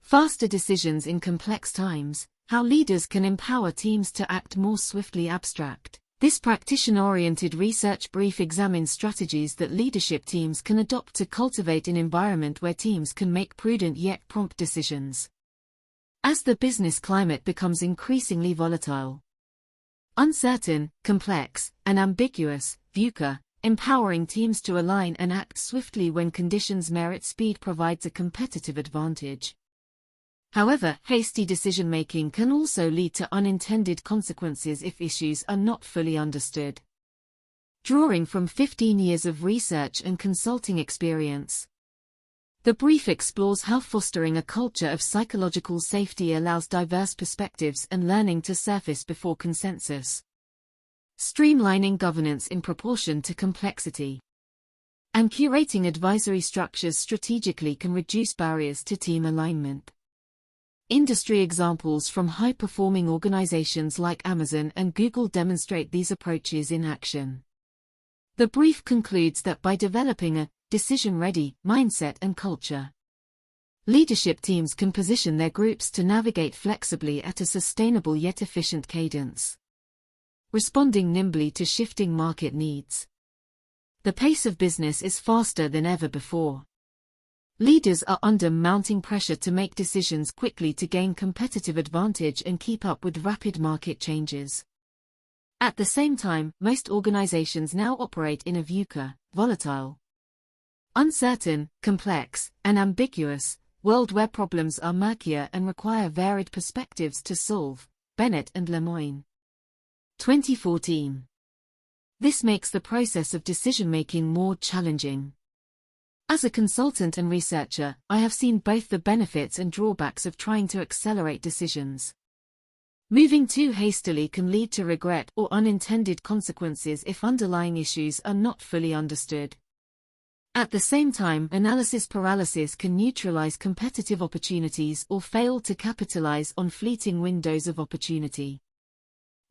Faster decisions in complex times, how leaders can empower teams to act more swiftly. Abstract. This practitioner-oriented research brief examines strategies that leadership teams can adopt to cultivate an environment where teams can make prudent yet prompt decisions. As the business climate becomes increasingly volatile, uncertain, complex, and ambiguous, VUCA, empowering teams to align and act swiftly when conditions merit speed provides a competitive advantage. However, hasty decision-making can also lead to unintended consequences if issues are not fully understood. Drawing from 15 years of research and consulting experience, the brief explores how fostering a culture of psychological safety allows diverse perspectives and learning to surface before consensus, streamlining governance in proportion to complexity, and curating advisory structures strategically can reduce barriers to team alignment. Industry examples from high-performing organizations like Amazon and Google demonstrate these approaches in action. The brief concludes that by developing a decision-ready mindset and culture, leadership teams can position their groups to navigate flexibly at a sustainable yet efficient cadence, responding nimbly to shifting market needs. The pace of business is faster than ever before. Leaders are under mounting pressure to make decisions quickly to gain competitive advantage and keep up with rapid market changes. At the same time, most organizations now operate in a VUCA, volatile, uncertain, complex, and ambiguous world where problems are murkier and require varied perspectives to solve. Bennett and Lemoine. 2014. This makes the process of decision-making more challenging. As a consultant and researcher, I have seen both the benefits and drawbacks of trying to accelerate decisions. Moving too hastily can lead to regret or unintended consequences if underlying issues are not fully understood. At the same time, analysis paralysis can neutralize competitive opportunities or fail to capitalize on fleeting windows of opportunity.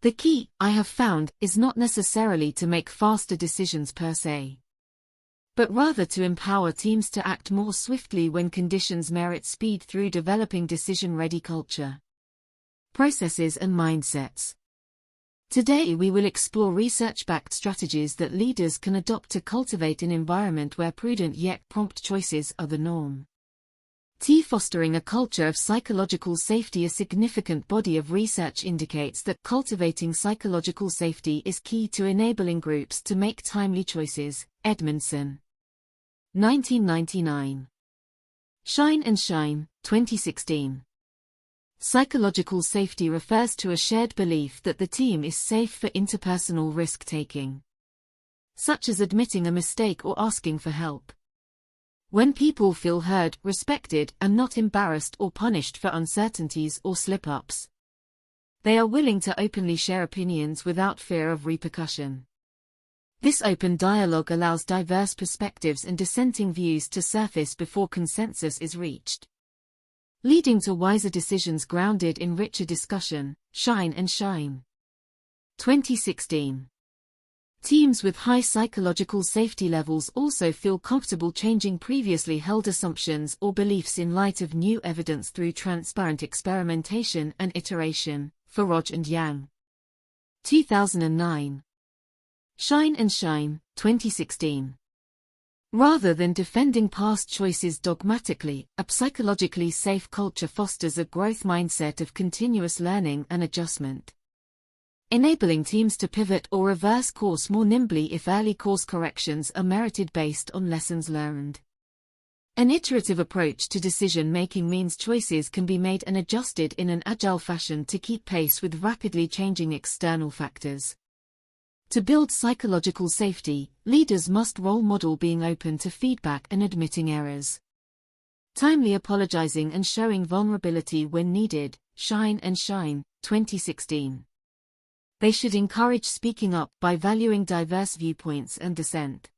The key, I have found, is not necessarily to make faster decisions per se, but rather to empower teams to act more swiftly when conditions merit speed through developing decision-ready culture, processes and mindsets. Today we will explore research-backed strategies that leaders can adopt to cultivate an environment where prudent yet prompt choices are the norm. Fostering a culture of psychological safety. A significant body of research indicates that cultivating psychological safety is key to enabling groups to make timely choices. Edmondson. 1999. Shine and Shine, 2016. Psychological safety refers to a shared belief that the team is safe for interpersonal risk-taking, such as admitting a mistake or asking for help. When people feel heard, respected, and not embarrassed or punished for uncertainties or slip-ups, they are willing to openly share opinions without fear of repercussion. This open dialogue allows diverse perspectives and dissenting views to surface before consensus is reached, leading to wiser decisions grounded in richer discussion. Shine and Shine. 2016. Teams with high psychological safety levels also feel comfortable changing previously held assumptions or beliefs in light of new evidence through transparent experimentation and iteration. Farage and Yang. 2009. Shine and Shine, 2016. Rather than defending past choices dogmatically, a psychologically safe culture fosters a growth mindset of continuous learning and adjustment, enabling teams to pivot or reverse course more nimbly if early course corrections are merited based on lessons learned. An iterative approach to decision-making means choices can be made and adjusted in an agile fashion to keep pace with rapidly changing external factors. To build psychological safety, leaders must role model being open to feedback and admitting errors, timely apologizing and showing vulnerability when needed. Shine and Shine, 2016. They should encourage speaking up by valuing diverse viewpoints and dissent,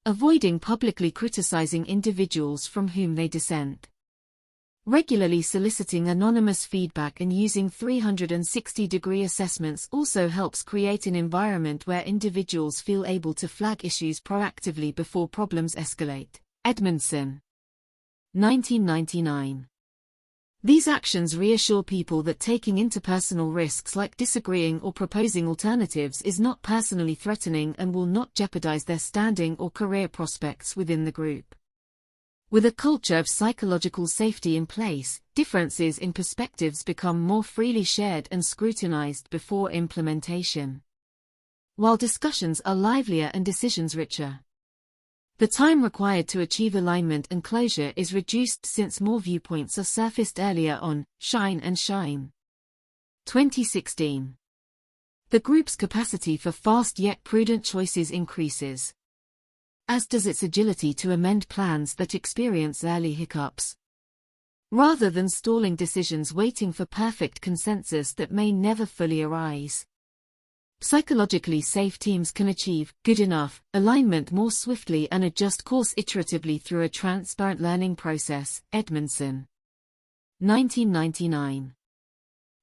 avoiding publicly criticizing individuals from whom they dissent, regularly soliciting anonymous feedback and using 360-degree assessments also helps create an environment where individuals feel able to flag issues proactively before problems escalate. Edmondson. 1999. These actions reassure people that taking interpersonal risks like disagreeing or proposing alternatives is not personally threatening and will not jeopardize their standing or career prospects within the group. With a culture of psychological safety in place, differences in perspectives become more freely shared and scrutinized before implementation, while discussions are livelier and decisions richer. The time required to achieve alignment and closure is reduced since more viewpoints are surfaced earlier on. Shine and Shine. 2016. The group's capacity for fast yet prudent choices increases, as does its agility to amend plans that experience early hiccups, rather than stalling decisions waiting for perfect consensus that may never fully arise. Psychologically safe teams can achieve good enough alignment more swiftly and adjust course iteratively through a transparent learning process. Edmondson. 1999.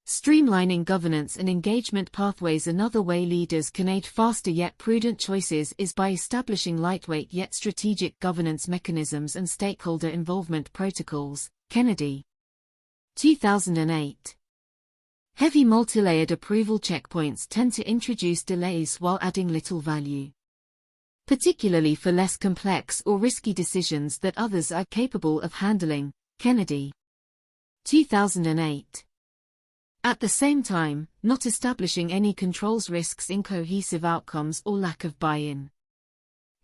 Streamlining governance and engagement pathways. Another way leaders can aid faster yet prudent choices is by establishing lightweight yet strategic governance mechanisms and stakeholder involvement protocols. Kennedy. 2008. Heavy multi-layered approval checkpoints tend to introduce delays while adding little value, particularly for less complex or risky decisions that others are capable of handling. Kennedy. 2008. At the same time, not establishing any controls risks incohesive outcomes or lack of buy-in.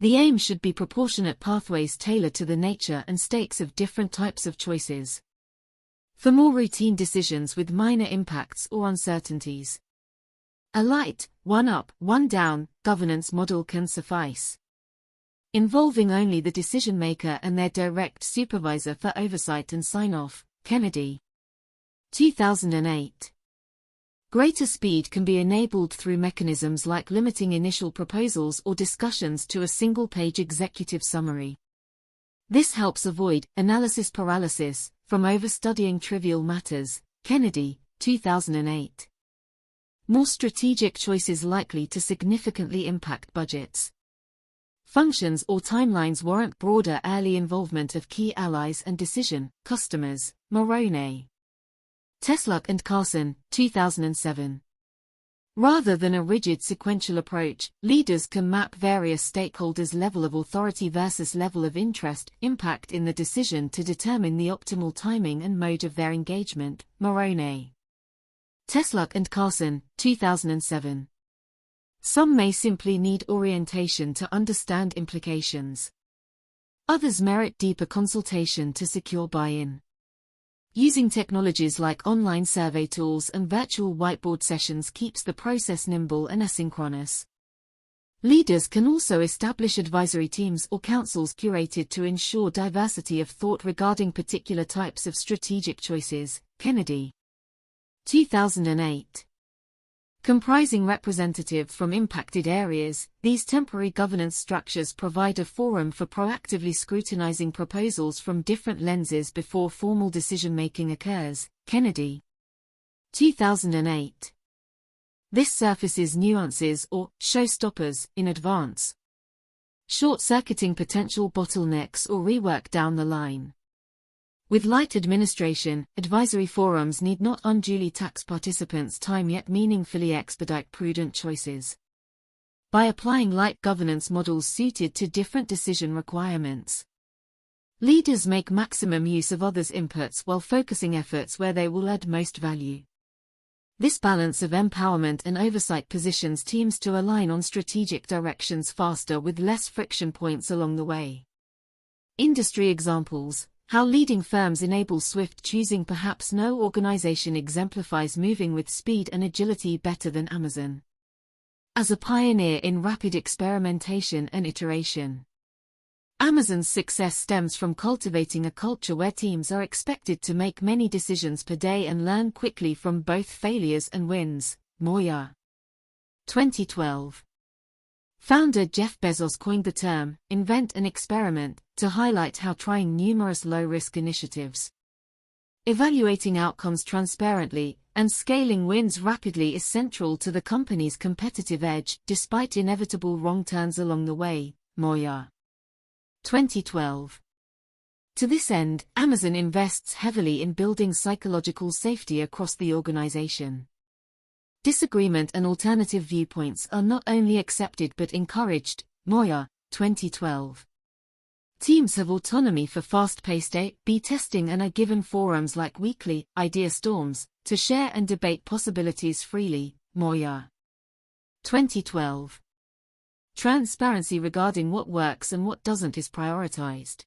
The aim should be proportionate pathways tailored to the nature and stakes of different types of choices. For more routine decisions with minor impacts or uncertainties, a light, one up, one down governance model can suffice, involving only the decision maker and their direct supervisor for oversight and sign-off. Kennedy. 2008. Greater speed can be enabled through mechanisms like limiting initial proposals or discussions to a single-page executive summary. This helps avoid analysis paralysis from overstudying trivial matters. Kennedy. 2008. More strategic choices likely to significantly impact budgets, functions or timelines warrant broader early involvement of key allies and decision customers. Moroni. Tesluck and Carson. 2007. Rather than a rigid sequential approach, leaders can map various stakeholders' level of authority versus level of interest, impact in the decision to determine the optimal timing and mode of their engagement. Moroni. Tesluck and Carson. 2007. Some may simply need orientation to understand implications. Others merit deeper consultation to secure buy-in. Using technologies like online survey tools and virtual whiteboard sessions keeps the process nimble and asynchronous. Leaders can also establish advisory teams or councils curated to ensure diversity of thought regarding particular types of strategic choices. Kennedy. 2008. Comprising representatives from impacted areas, these temporary governance structures provide a forum for proactively scrutinizing proposals from different lenses before formal decision-making occurs. Kennedy. 2008. This surfaces nuances or showstoppers in advance, short-circuiting potential bottlenecks or rework down the line. With light administration, advisory forums need not unduly tax participants' time yet meaningfully expedite prudent choices. By applying light governance models suited to different decision requirements, leaders make maximum use of others' inputs while focusing efforts where they will add most value. This balance of empowerment and oversight positions teams to align on strategic directions faster with less friction points along the way. Industry examples. How leading firms enable swift choosing. Perhaps no organization exemplifies moving with speed and agility better than Amazon. As a pioneer in rapid experimentation and iteration, Amazon's success stems from cultivating a culture where teams are expected to make many decisions per day and learn quickly from both failures and wins. Moya. 2012. Founder Jeff Bezos coined the term, invent and experiment, to highlight how trying numerous low-risk initiatives, evaluating outcomes transparently, and scaling wins rapidly is central to the company's competitive edge, despite inevitable wrong turns along the way. Moya. 2012. To this end, Amazon invests heavily in building psychological safety across the organization. Disagreement and alternative viewpoints are not only accepted but encouraged. Moya, 2012. Teams have autonomy for fast-paced A/B testing and are given forums like weekly idea storms to share and debate possibilities freely. Moya, 2012. Transparency regarding what works and what doesn't is prioritized.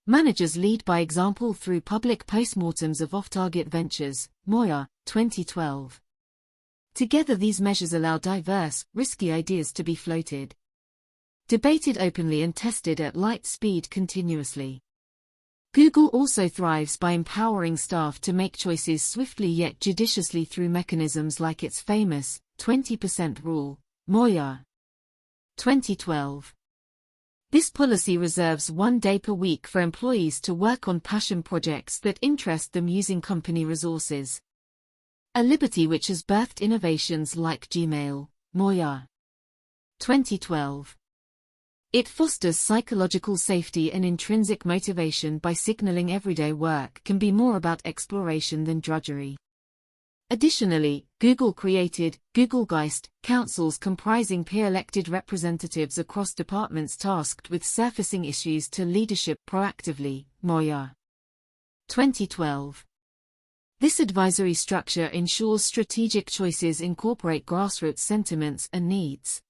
Managers lead by example through public postmortems of off-target ventures. Moya, 2012. Together these measures allow diverse, risky ideas to be floated, debated openly and tested at light speed continuously. Google also thrives by empowering staff to make choices swiftly yet judiciously through mechanisms like its famous 20% rule. Moya, 2012. This policy reserves 1 day per week for employees to work on passion projects that interest them using company resources. A liberty which has birthed innovations like Gmail. Moya, 2012. It fosters psychological safety and intrinsic motivation by signaling everyday work can be more about exploration than drudgery. Additionally, Google created Google Geist councils comprising peer-elected representatives across departments tasked with surfacing issues to leadership proactively. Moya, 2012. This advisory structure ensures strategic choices incorporate grassroots sentiments and needs,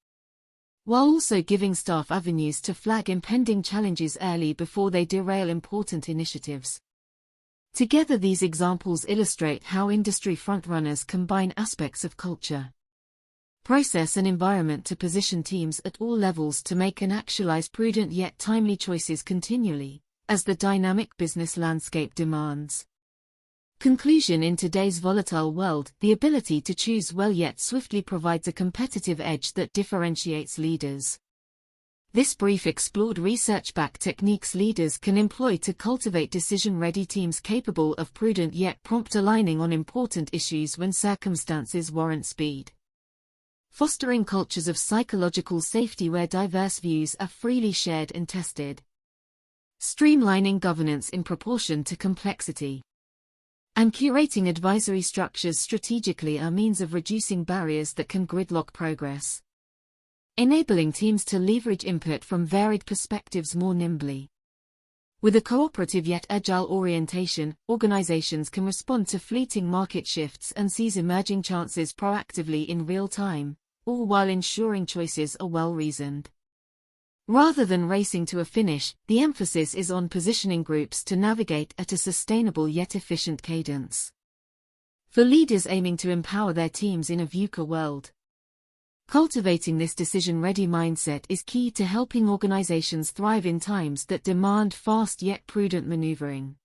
while also giving staff avenues to flag impending challenges early before they derail important initiatives. Together these examples illustrate how industry frontrunners combine aspects of culture, process and environment to position teams at all levels to make and actualize prudent yet timely choices continually, as the dynamic business landscape demands. Conclusion: in today's volatile world, the ability to choose well yet swiftly provides a competitive edge that differentiates leaders. This brief explored research-backed techniques leaders can employ to cultivate decision-ready teams capable of prudent yet prompt aligning on important issues when circumstances warrant speed. Fostering cultures of psychological safety where diverse views are freely shared and tested. Streamlining governance in proportion to complexity. And curating advisory structures strategically are means of reducing barriers that can gridlock progress, enabling teams to leverage input from varied perspectives more nimbly. With a cooperative yet agile orientation, organizations can respond to fleeting market shifts and seize emerging chances proactively in real time, all while ensuring choices are well-reasoned. Rather than racing to a finish, the emphasis is on positioning groups to navigate at a sustainable yet efficient cadence. For leaders aiming to empower their teams in a VUCA world, cultivating this decision-ready mindset is key to helping organizations thrive in times that demand fast yet prudent maneuvering.